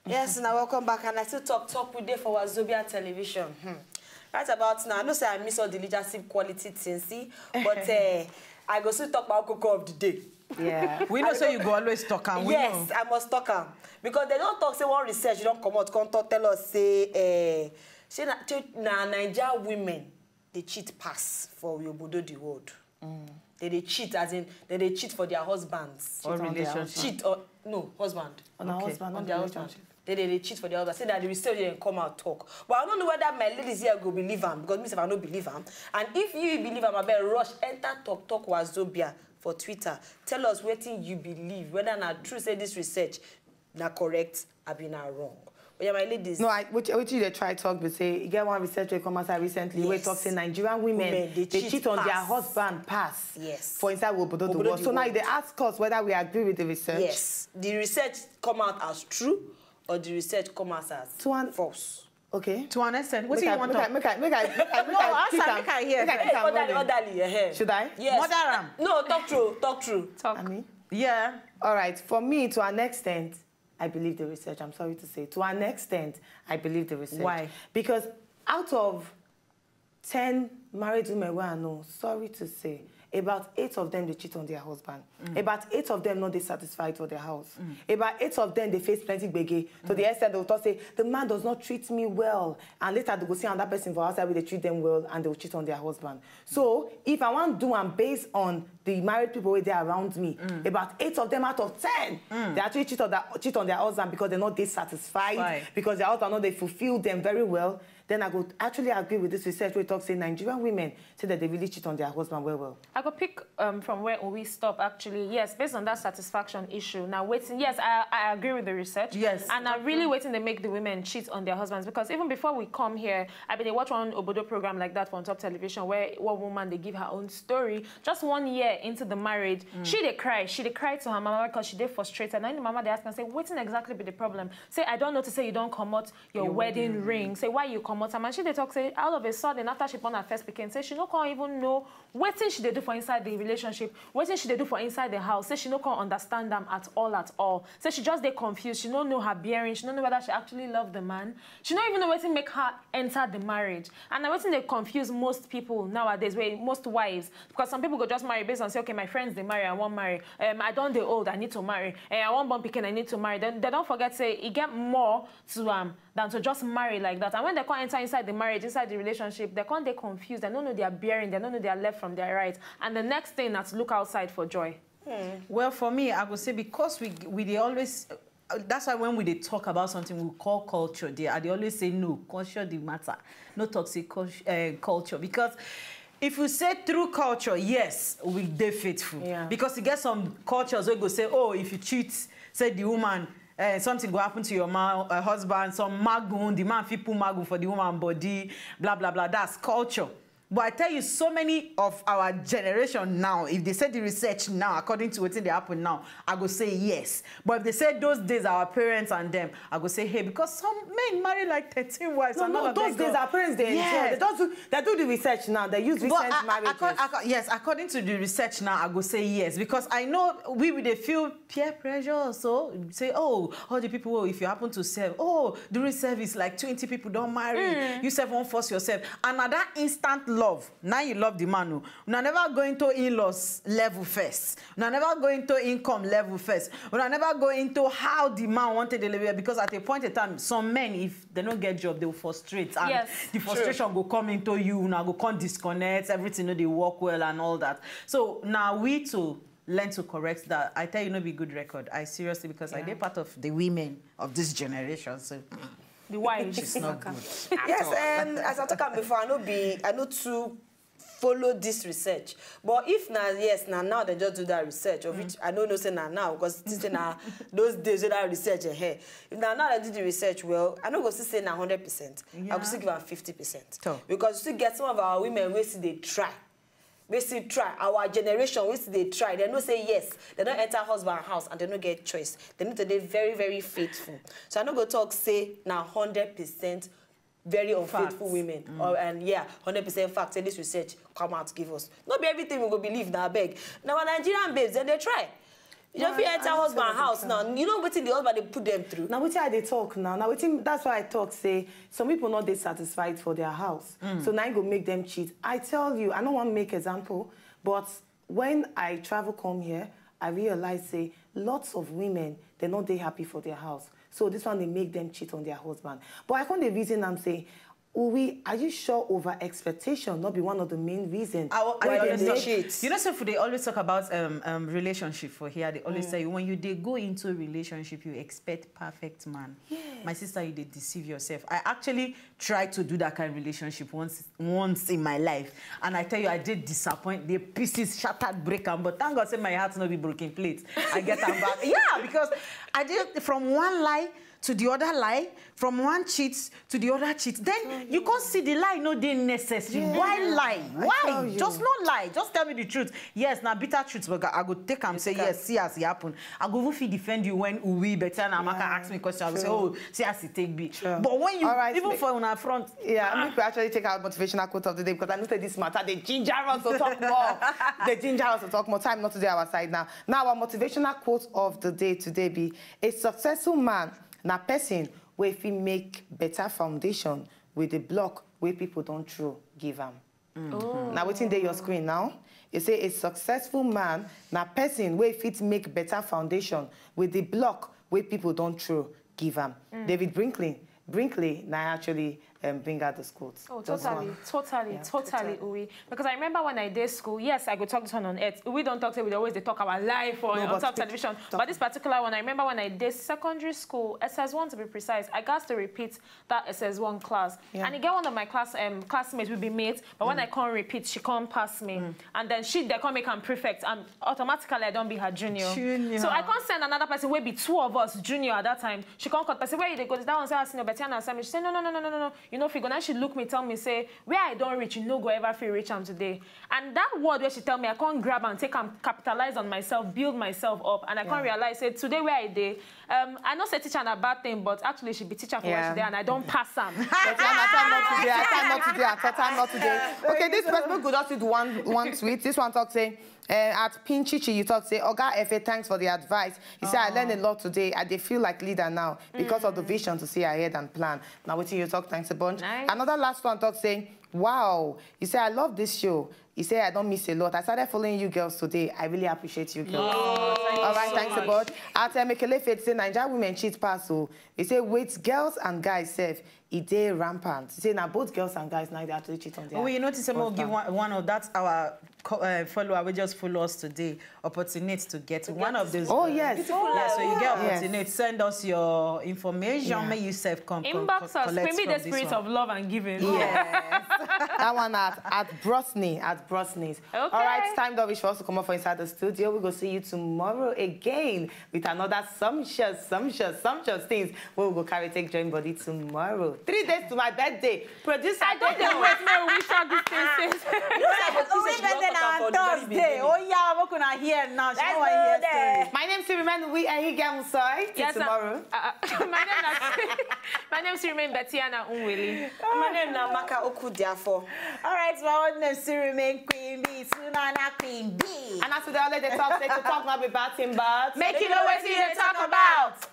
Yes, now welcome back, and I still talk with you for Wazobia television. Right about now, I know say I miss all the leadership quality things, see, but I go still talk about Cocoa of the day. Yeah, we know, so you go always talk, and we yes, know. I must talk because they don't talk. Say one research, you don't come out, come talk, tell us say Naija women they cheat pass for Yobodo the world. They cheat as in they cheat for their husbands. Or relationship. Cheat or no husband. On our husband, on their husband. They cheat for their husband. Say that the research didn't come out talk. But I don't know whether my ladies here go believe them because me if I don't believe them. And if you believe them, I better rush enter talk Wazobia for Twitter. Tell us what you believe, whether not true say this research not correct, I be not wrong. But yeah, my ladies. No, which you they try talk but say you get one research they come outside recently where talk say Nigerian women they cheat on their husband pass. Yes. For inside Wobodo the world. So now they ask us whether we agree with the research. Yes. The research come out as true or the research come out as false. Okay. To an extent. What do you want to make I hear. Orderly. Should I? Yes. Mother No, talk true. I mean? Yeah. All right. For me, to an extent, I believe the research. I'm sorry to say. To an extent, I believe the research. Why? Because out of 10 married women where I know, sorry to say, about 8 of them, they cheat on their husband. About 8 of them, not they satisfied for their house. About 8 of them, they face plenty bege. To the extent they will talk, say, the man does not treat me well. And later they go see another person for outside where they treat them well and they will cheat on their husband. So if I want to do and based on the married people where they're around me, about 8 of them out of 10, they actually cheat on their husband because they're not dissatisfied, because their husband know they fulfill them very well. Then I would actually agree with this research where it talks say Nigerian women say that they really cheat on their husband well. I could pick from where we stop actually. Yes, based on that satisfaction issue. Now waiting, yes, I agree with the research. Yes. And I'm really waiting to make the women cheat on their husbands because even before we come here, I've been watch one Obodo program like that on top television where one woman they give her own story. Just 1 year into the marriage, she they cry to her mama because she did frustrated. And the mama they ask and say, what's exactly be the problem? Say, I don't know to say you don't come out your wedding ring. Say why you come out. And she they talk say all of a sudden after she born her first pikin, say she no can't even know what thing she they do for inside the relationship, what thing she they do for inside the house. Say she no can't understand them at all. Say she just they confused. She don't know her bearing. She don't know whether she actually love the man. She don't even know what to make her enter the marriage. And I think they confuse most people nowadays, most wives, because some people go just marry based on say, okay, my friends they marry, I won't marry. I don't they old, I need to marry. I want born pikin, I need to marry. Then they don't forget say it get more to than to just marry like that. And when they can't enter inside the marriage, inside the relationship, they can't they confused. They don't know their bearing. They don't know their left from their right. And the next thing is to look outside for joy. Well, for me, I would say because we always. That's why when we talk about something we call culture, they always say no, culture the matter, no toxic culture. Because if we say through culture, yes, we they faithful. Yeah. Because you get some cultures where go say, oh, if you cheat, say the woman. Something will happen to your husband, some magoon, the man people magoon for the woman body, blah, blah, blah. That's culture. But I tell you, so many of our generation now, if they say the research now, according to what they happen now, I go say yes. But if they say those days, our parents and them, I go say, hey, because some men marry like 13 wives. No, those days, our parents, they do the research now. They use recent marriages. Yes, according to the research now, I go say yes. Because I know they feel peer pressure also. Say, oh, all the people, if you happen to serve, oh, during service, like 20 people don't marry. You self won't force yourself. And at that instant love, now you love the man. You're never going to in-laws level first. You're never going to income level first. You're never going into how the man wanted to live, because at a point in time, some men, if they don't get job, they will frustrate. And the frustration will come into you, now go come disconnect, everything, they work well and all that. So now we too learn to correct that. I tell you, no be good record. I seriously, because I did part of the women of this generation. So the wives, it's not good. Yes, and as I talked about before, I know to follow this research. But if now they just do that research, of which I don't know say now, because it's now those days with that research ahead. If now they do the research, well, I don't go to say now 100%. I will still give them 50%. Because you still get some of our women where see they try. We still try. Our generation, we still they try. They don't say yes. They don't enter husband house and they don't get choice. They need to be very, very faithful. So I don't go talk say now 100% very unfaithful women. And 100% fact. Say this research come out to give us. Not be everything we go believe now, beg. Now Nigerian babes, then they try. You don't feel enter husband house now. You know what the husband they put them through. Now, they talk now. Now, that's why I talk, say, some people not dissatisfied for their house. So now I go make them cheat. I tell you, I don't want to make example, but when I travel come here, I realize, say, lots of women, they're not they happy for their house. So this one, they make them cheat on their husband. But I can't the reason I'm saying, are you sure over expectation not be one of the main reasons why they cheat? You know, so they always talk about relationship for here. They always say when they go into a relationship, you expect perfect man. Yes. My sister, you did deceive yourself. I actually tried to do that kind of relationship once in my life, and I tell you, I did disappoint. The pieces shattered, break them. But thank God, say my heart not be broken plate. I get them back. Yeah, because I did from one lie to the other lie, from one cheat to the other cheat. Then you can't see the lie, no, they necessary. Yeah. Why lie? Why? Just not lie. Just tell me the truth. Yes, now bitter truth, but I go take and say, yes, see as it happen. I go if defend you when we better and Amaka ask me question, I will say, oh, see as it take be. But when you, even for on our front. Yeah, we actually take our motivational quote of the day because I know that this matter, the ginger us to talk more. The ginger us to talk more. Time not to do our side now. Now, our motivational quote of the day today be, a successful man na person where if he make better foundation with the block where people don't throw, give them. Now, what's in your screen now? You say a successful man na person where if it make better foundation with the block where people don't throw, give them. David Brinkley now actually bring out the quotes. Oh, totally, Uwe. Because I remember when I did school, yes, I could talk this one on earth. We don't talk, we always they talk about life or on top television. But this particular one, I remember when I did secondary school, SS1 to be precise, I got to repeat that SS1 class. And again, one of my classmates will be mates, but when I can't repeat, she can't pass me. And then they can't make them prefect, and automatically I don't be her junior. So I can't send another person, where be two of us junior at that time. She can't cut person, where they go, that one say, I see no better and she say, no. You know, if you go now, she look me, tell me, say, where I don't reach, you no go ever feel reach am today. And that word where she tell me, I can't grab and take and capitalize on myself, build myself up, and I can't realize, say, today where I did, I know say teacher a bad thing, but actually she be teacher for what today, and I don't pass them. I not today. Okay, this person could just do one tweet. This one talk say, at Pinchichi, you talk say, Oga Efe, thanks for the advice. He said, I learned a lot today. I feel like leader now because of the vision to see ahead and plan. Now, what you talk, thanks a bunch. Nice. Another last one talk saying, wow. You say, I love this show. You say, I don't miss a lot. I started following you girls today. I really appreciate you girls. All right, thanks a bunch. At Mekele Faith, say, Naija women cheat pass. So he say, wait, girls and guys safe. It is rampant. He say, now both girls and guys now they actually cheat on their. Oh, you notice we'll give one of that's our follower. We just follow us today. Opportunity to get one of those. Oh yes. Yeah, so you get opportunity. Send us your information. May you self come. Inbox us. Maybe the spirit of love and giving. Yes. That one at Brosney. Okay. All right, it's time for us to come up for inside the studio. We'll go see you tomorrow again with another sumptuous things. We'll go carry take join body tomorrow. 3 days to my birthday. Producer, I don't know where we shall this thing. Thursday. Oh yeah, we're gonna hear now. My name is Sirimen. We are here. Till tomorrow. My name is Sirimen Betiana Unwili. My name is Namaka Okudiafo. All right, so my name is Sirimen Queen B. Sunana Queen B. And as today, let the talk not be bad thing, but make you know what you talk about.